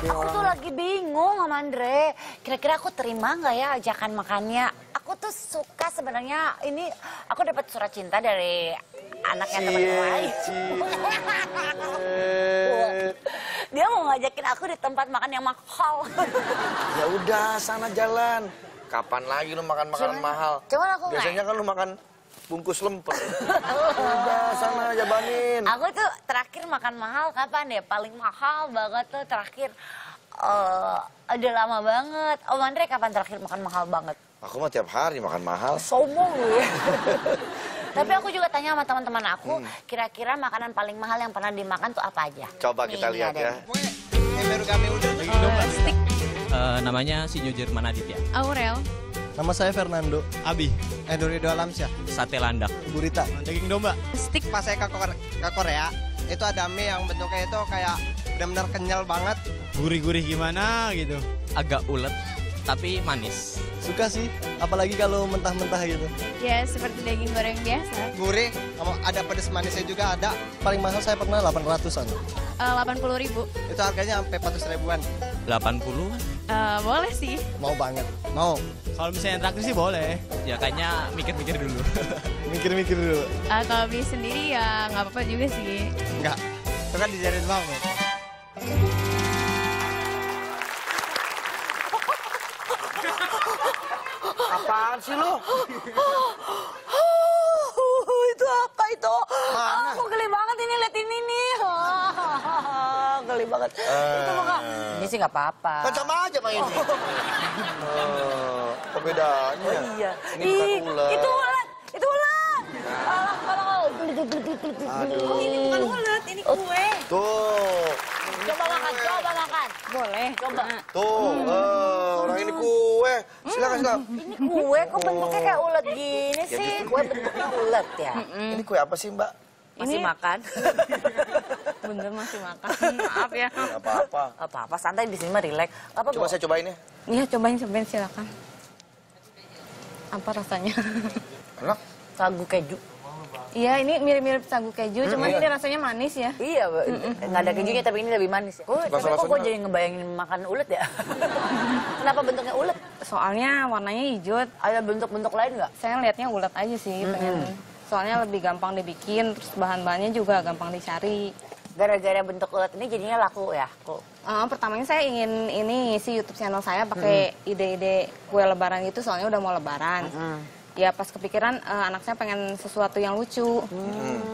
Aku tuh lagi bingung sama Andre. Kira-kira aku terima nggak ya ajakan makannya? Aku tuh suka sebenarnya ini. Aku dapat surat cinta dari anaknya teman lain. Dia mau ngajakin aku di tempat makan yang mahal. Ya udah, sana jalan. Kapan lagi lu makan makanan mahal? Cuman aku biasanya kan lu makan bungkus lemper. Udah, sana jabanin. Aku tuh terakhir makan mahal kapan ya? Paling mahal banget tuh terakhir. Udah lama banget. Om Andre kapan terakhir makan mahal banget? Aku mah tiap hari makan mahal. Sombong lu ya. Tapi aku juga tanya sama teman-teman aku, kira-kira makanan paling mahal yang pernah dimakan tuh apa aja? Coba kita lihat ya. Stick. Namanya si New Jerman Aditya. Aurel. Nama saya Fernando. Abi. Edorido Alamsyah. Sate landak. Burita. Daging domba. Stick. Pas saya ke Korea, itu ada mie yang bentuknya itu kayak benar-benar kenyal banget. Gurih-gurih gimana gitu. Agak ulet, tapi manis. Suka sih, apalagi kalau mentah-mentah gitu. Ya, seperti daging goreng biasa. Gurih, ada pedas manisnya juga ada. Paling mahal saya pernah 800-an. 80.000. Itu harganya sampai 400 ribuan. 80? Boleh sih. Mau banget. Mau. Kalau misalnya traktir sih boleh. Ya kayaknya mikir-mikir dulu. Mikir-mikir dulu. Kalau beli sendiri ya nggak apa-apa juga sih. Enggak. Itu kan dijarin banget. Apaan sih lu? Itu apa itu? Mana? Aku geli banget ini, lihat ini nih. Geli banget. Itu bukan. Ini sih nggak apa-apa. Kan sama aja mainnya. Apa bedanya? Oh iya. Ini bukan ulat. Itu ulat. Itu ulat. Alah. Aduh. Ini bukan ulat, ini kue. Tuh. Coba makan, coba makan. Boleh. Coba. Tuh, orang ini kue. Silakan. Ini kue kok bentuknya kayak ulat gini sih? Kue bentuknya ulat ya? Ini kue apa sih, Mbak? Masih makan? Bener masih makan. Maaf ya. Nggak apa-apa. Apa-apa, santai di sini mah rileks. Apa Coba saya cobain ya. Iya, cobain silakan. Apa rasanya? Enak. Sagu keju. Iya, ini mirip-mirip sagu keju, cuman ini rasanya manis ya. Iya, nggak ada kejunya tapi ini lebih manis ya. Tapi kok gue jadi ngebayangin makan ulet ya? Kenapa bentuknya ulet? Soalnya warnanya hijau. Ada bentuk-bentuk lain nggak? Saya lihatnya ulet aja sih, pengen. Soalnya lebih gampang dibikin, terus bahan-bahannya juga gampang dicari. Gara-gara bentuk ulet ini jadinya laku ya? Pertamanya saya ingin ini ngisi YouTube channel saya pakai ide-ide kue lebaran gitu, soalnya udah mau lebaran. Ya pas kepikiran anak saya pengen sesuatu yang lucu.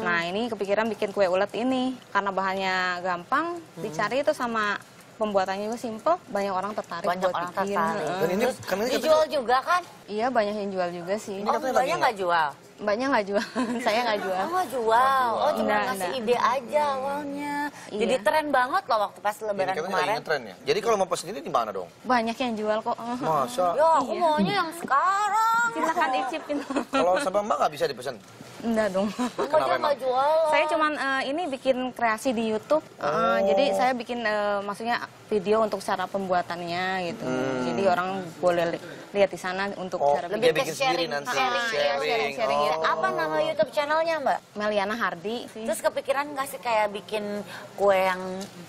Nah ini kepikiran bikin kue ulet ini. Karena bahannya gampang, dicari itu sama pembuatannya juga simple, banyak orang tertarik Banyak buat orang bikin. tertarik. Dan ini karena ini Dijual juga kan? Iya banyak yang jual juga sih. Oh, banyak nggak jual? Mbaknya nggak jual, saya nggak jual. Oh, nggak jual. Oh, cuma Nggak, ngasih nggak. ide aja awalnya. Iya. Jadi tren banget loh waktu pas lebaran katanya kemarin. lagi ngetren ya. Jadi kalau mau pesen ini di mana dong? Banyak yang jual kok. Masa? Ya, aku maunya yang sekarang. Silakan icipin. Kalau sama Mbak nggak bisa dipesan? Enggak dong. Enggak, dia nggak jual. Saya cuman ini bikin kreasi di YouTube. Jadi saya bikin maksudnya video untuk cara pembuatannya gitu. Jadi orang boleh lihat di sana untuk cara Dia Lebih ke bikin sendiri sharing. nanti. sharing gitu. Apa nama YouTube channelnya, Mbak? Meliana Hardi sih. Terus kepikiran nggak sih kayak bikin kue yang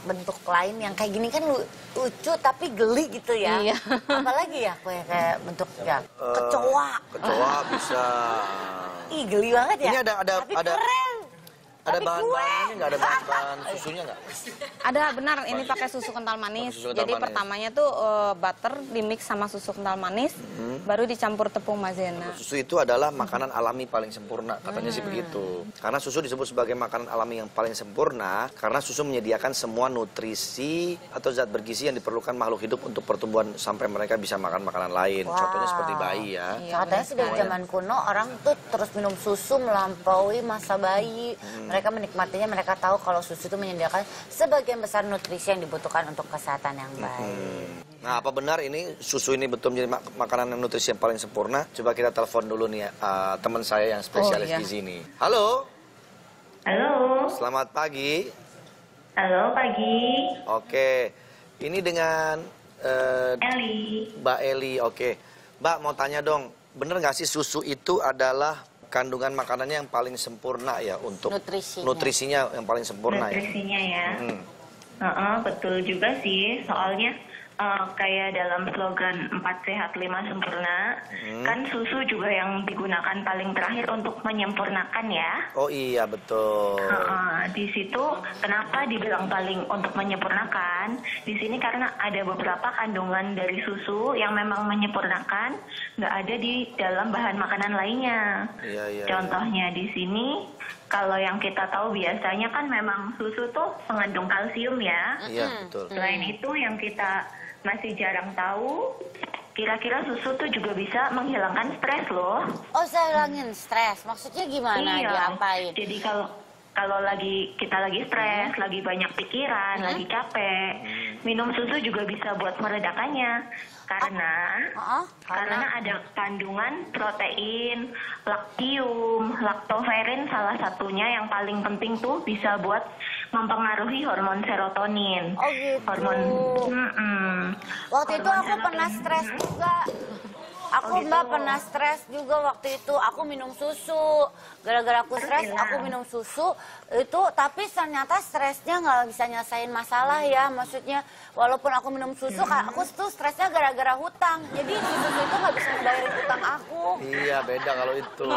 bentuk lain yang kayak gini kan lucu tapi geli gitu ya? Iya. Apalagi ya kue kayak bentuk ya kecoa. Kecoa bisa. Ih geli banget ya. Ini tapi keren. Ada Tapi bahan-bahannya nggak? Ada bahan-bahan susunya nggak? Ada benar ini pakai susu kental manis. Susu kental Jadi manis. pertamanya tuh butter di mix sama susu kental manis, baru dicampur tepung maizena. Susu itu adalah makanan alami paling sempurna, katanya sih begitu. Karena susu disebut sebagai makanan alami yang paling sempurna, karena susu menyediakan semua nutrisi atau zat bergizi yang diperlukan makhluk hidup untuk pertumbuhan sampai mereka bisa makan makanan lain. Wow. Contohnya seperti bayi ya. Iya, Katanya sih dari zaman kuno orang tuh terus minum susu melampaui masa bayi. Mereka menikmatinya, mereka tahu kalau susu itu menyediakan sebagian besar nutrisi yang dibutuhkan untuk kesehatan yang baik. Nah, apa benar ini susu ini betul menjadi makanan yang nutrisi yang paling sempurna? Coba kita telepon dulu nih teman saya yang spesialis iya. di sini. Halo. Halo, Selamat pagi. halo pagi, Oke. Ini dengan Eli. Mbak Eli. Oke. Mbak mau tanya dong, bener nggak sih susu itu adalah kandungan makanannya yang paling sempurna ya untuk Nutrisinya. nutrisinya yang paling sempurna ya? Nutrisinya ya. Betul juga sih, soalnya kayak dalam slogan 4 sehat 5 sempurna, kan susu juga yang digunakan paling terakhir untuk menyempurnakan ya. Oh iya, betul. Di situ kenapa dibilang paling untuk menyempurnakan? Di sini karena ada beberapa kandungan dari susu yang memang menyempurnakan, nggak ada di dalam bahan makanan lainnya. Iya. Contohnya di sini, kalau yang kita tahu biasanya kan memang susu tuh mengandung kalsium ya. Iya, betul. Selain itu yang kita masih jarang tahu, kira-kira susu tuh juga bisa menghilangkan stres loh. Oh, saya hilangin stres. Maksudnya gimana? Diapain? Jadi kalau kita lagi stres, lagi banyak pikiran, lagi capek, minum susu juga bisa buat meredakannya. Karena ada kandungan protein, laktium, laktoferin salah satunya yang paling penting tuh bisa buat mempengaruhi hormon serotonin. Oh gitu. Hormon. Waktu itu aku pernah stres juga. Mbak pernah stres juga waktu itu. Aku minum susu. Gara-gara aku stres, aku minum susu. Tapi ternyata stresnya nggak bisa nyelesain masalah ya. Maksudnya, walaupun aku minum susu, aku tuh stresnya gara-gara hutang. Jadi susu itu nggak bisa membayarin hutang aku. Iya, beda kalau itu.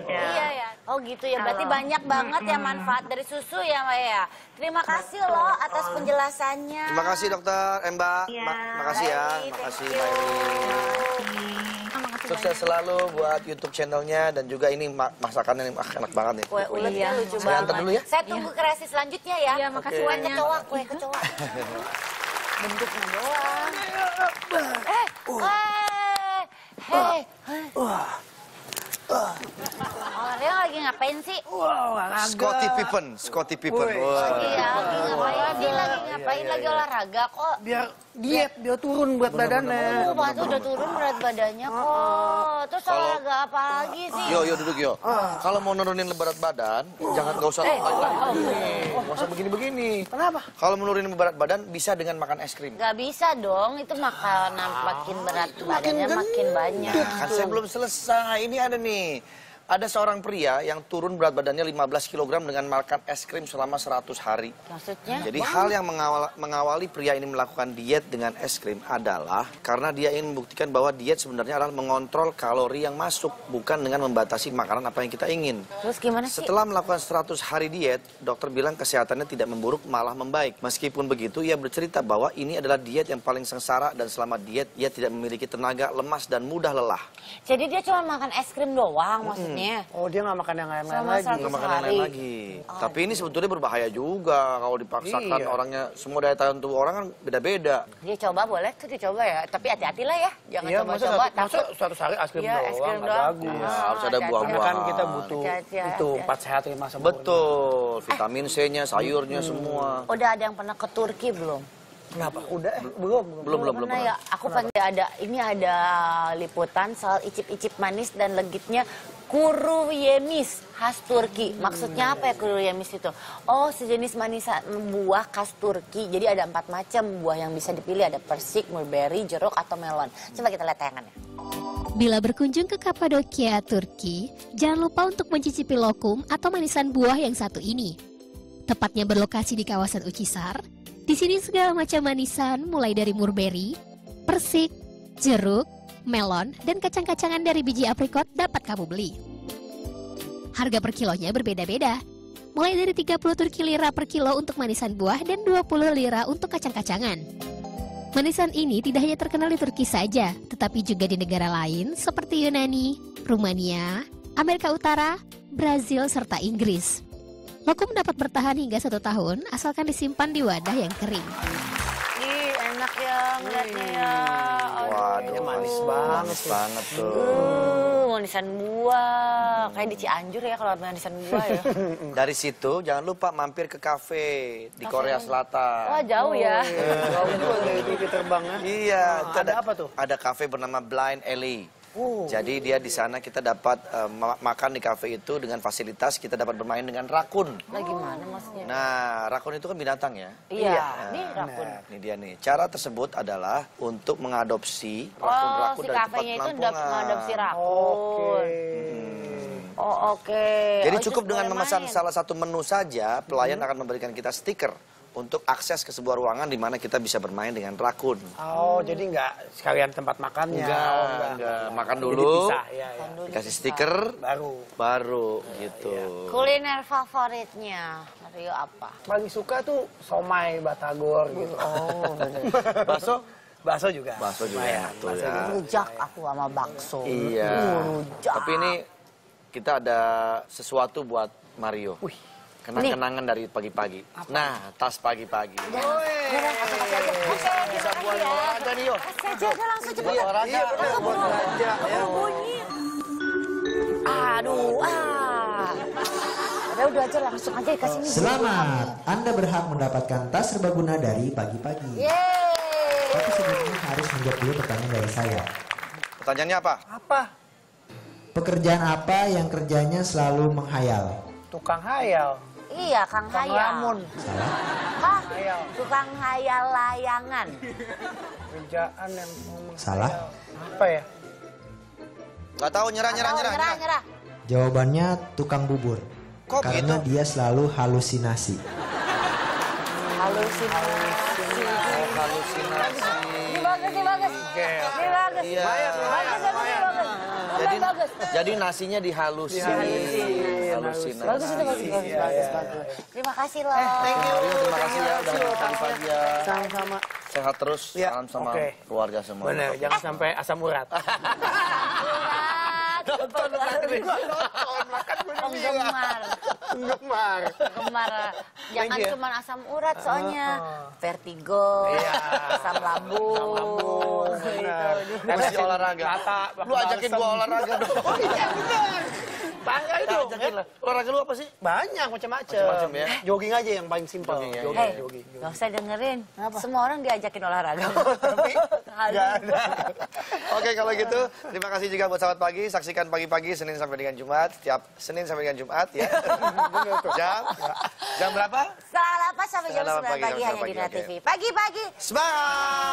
Iya ya. Oh gitu ya. Berarti banyak banget ya manfaat dari susu ya, Mbak ya. Terima kasih loh atas penjelasannya. Terima kasih dokter, Mbak. Makasih ya. Makasih Mbak Eli. Sukses selalu buat YouTube channelnya dan juga ini masakannya enak banget nih. Kue uletnya lucu Saya antar banget. dulu ya. Saya tunggu kreasi selanjutnya ya. Iya, makasih Kue banyak. kecoa. Bentuknya doang. Dia lagi ngapain sih? Scottie Pippen. Iya, lagi ngapain? Lagi olahraga kok. Biar diet, biar turun berat badannya. Tuh udah turun berat badannya kok. Terus olahraga apa lagi sih? Yo duduk yo. Kalau mau nurunin berat badan, nggak usah nggak usah begini-begini. Kenapa? Kalau menurunin berat badan bisa dengan makan es krim. Gak bisa dong, itu makanan makin berat badannya makin banyak. Kan saya belum selesai. Ini ada nih. Ada seorang pria yang turun berat badannya 15 kg dengan makan es krim selama 100 hari. Maksudnya? Jadi hal yang mengawali pria ini melakukan diet dengan es krim adalah karena dia ingin membuktikan bahwa diet sebenarnya adalah mengontrol kalori yang masuk, bukan dengan membatasi makanan apa yang kita ingin. Terus gimana sih? Setelah melakukan 100 hari diet, dokter bilang kesehatannya tidak memburuk, malah membaik. Meskipun begitu, ia bercerita bahwa ini adalah diet yang paling sengsara dan selama diet, ia tidak memiliki tenaga, lemas, dan mudah lelah. Jadi dia cuma makan es krim doang maksudnya? Oh, dia nggak makan yang lain-lain Selama lagi. 100 Nggak makan yang lain lagi. Tapi ini sebetulnya berbahaya juga kalau dipaksakan orangnya. Semua daya tahan tubuh orang kan beda-beda. Dia coba boleh tuh dicoba ya, tapi hati-hatilah ya. Jangan Iya, coba-coba. masa 100 hari es krim Iya, es doang, krim nggak doang. bagus. Harus ada Karena buah-buahan. kan kita butuh Hati-hati, itu 4 sehat 5 sempurna. Betul, vitamin C-nya, sayurnya semua. Udah ada yang pernah ke Turki belum? Kenapa? Udah belum. Belum Pernah ya, aku pengen ada liputan soal icip-icip manis dan legitnya kuru yemis khas Turki. Maksudnya apa ya kuru yemis itu? Oh, sejenis manisan buah khas Turki. Jadi ada 4 macam buah yang bisa dipilih. Ada persik, mulberry, jeruk, atau melon. Coba kita lihat tayangannya. Bila berkunjung ke Kapadokia, Turki, jangan lupa untuk mencicipi lokum atau manisan buah yang satu ini. Tepatnya berlokasi di kawasan Ucisar. Di sini segala macam manisan mulai dari mulberry, persik, jeruk, melon, dan kacang-kacangan dari biji aprikot dapat kamu beli. Harga per kilonya berbeda-beda. Mulai dari 30 Turki lira per kilo untuk manisan buah dan 20 lira untuk kacang-kacangan. Manisan ini tidak hanya terkenal di Turki saja, tetapi juga di negara lain seperti Yunani, Rumania, Amerika Utara, Brazil, serta Inggris. Lokum dapat bertahan hingga 1 tahun asalkan disimpan di wadah yang kering. Ih, enak ya ngeliatnya ya. Waduh, manis banget tuh. Manisan buah. Kayak di Cianjur ya kalau manisan buah ya. Dari situ jangan lupa mampir ke kafe di Korea Selatan. Wah, jauh ya. Jauh juga dari terbangnya. Iya, itu ada apa tuh? Ada kafe bernama Blind Alley. Jadi dia di sana kita dapat makan di kafe itu dengan fasilitas kita dapat bermain dengan rakun. Lagi mana maksudnya? Nah, rakun itu kan binatang ya. Iya, Nah, ini rakun. Ini dia nih. Cara tersebut adalah untuk mengadopsi Oh, rakun-rakun si dari tempat kafenya itu penampungan. mengadopsi rakun. Oh, oke. Jadi Oh, itu cukup dengan boleh memesan main. salah satu menu saja, pelayan akan memberikan kita stiker untuk akses ke sebuah ruangan di mana kita bisa bermain dengan rakun. Oh, jadi nggak sekalian tempat makannya. Enggak. Makan Jadi dulu, dipisah, ya. dikasih stiker, baru gitu. Kuliner favoritnya Mario apa? Paling suka tuh somai batagor gitu. Oh, bakso juga. Bakso juga. Tuh ya. Rujak aku sama bakso. Iya. Rujak. Tapi ini kita ada sesuatu buat Mario. Kenang-kenangan dari pagi-pagi. Nah, tas pagi-pagi. Bisa buat olahraga nih, yo. Kasih aja langsung cepet. Olahraga. Belanja ya. Bunyi. Aduh, udah aja langsung aja dikasih ini. Selamat, Anda berhak mendapatkan tas serbaguna dari pagi-pagi. Yeay. Tapi sebelumnya harus menjawab dulu pertanyaan dari saya. Pertanyaannya apa? Apa? Pekerjaan apa yang kerjanya selalu menghayal? Tukang hayal. Iya, Kang Tukang Hayal. lamun. Salah. Hah? Hayal. Tukang hayal layangan. Kerjaan yang Salah. apa ya? Nggak tahu, nyerah. Jawabannya tukang bubur. Kok Karena dia selalu halusinasi. Halusinasi. Halusinasi. Ini bagus. Ini bagus. Iya. Jadi nasinya dihalusin. Halusinasi. Bagus. Terima kasih loh. Thank you. Terima kasih ya udah datang pagi ya. Sama-sama. Sehat terus. Ya, Salam sama oke. keluarga semua. Bener, jangan sampai asam urat. Nonton. Penggemar. Jangan you. cuma asam urat soalnya. Vertigo. Asam lambung. Gitu. Mesti olahraga. Lu ajakin gua olahraga dong. Iya benar. Bangga itu. Ajakin lah. Olahraga lu apa sih? Banyak macam-macam. Macam-macam ya. Jogging aja yang paling simpel. Jogging ya. Jogging. Gak usah dengerin. Semua orang diajakin olahraga. Tapi nggak ada. Oke, kalau gitu terima kasih juga buat sahabat pagi. Saksikan pagi-pagi Senin sampai dengan Jumat. Setiap Senin sampai dengan Jumat ya. Jam berapa? Setengah 8 sampai jam 9 Setengah 8 pagi hanya di pagi, Net oke. TV. Pagi-pagi. Semangat!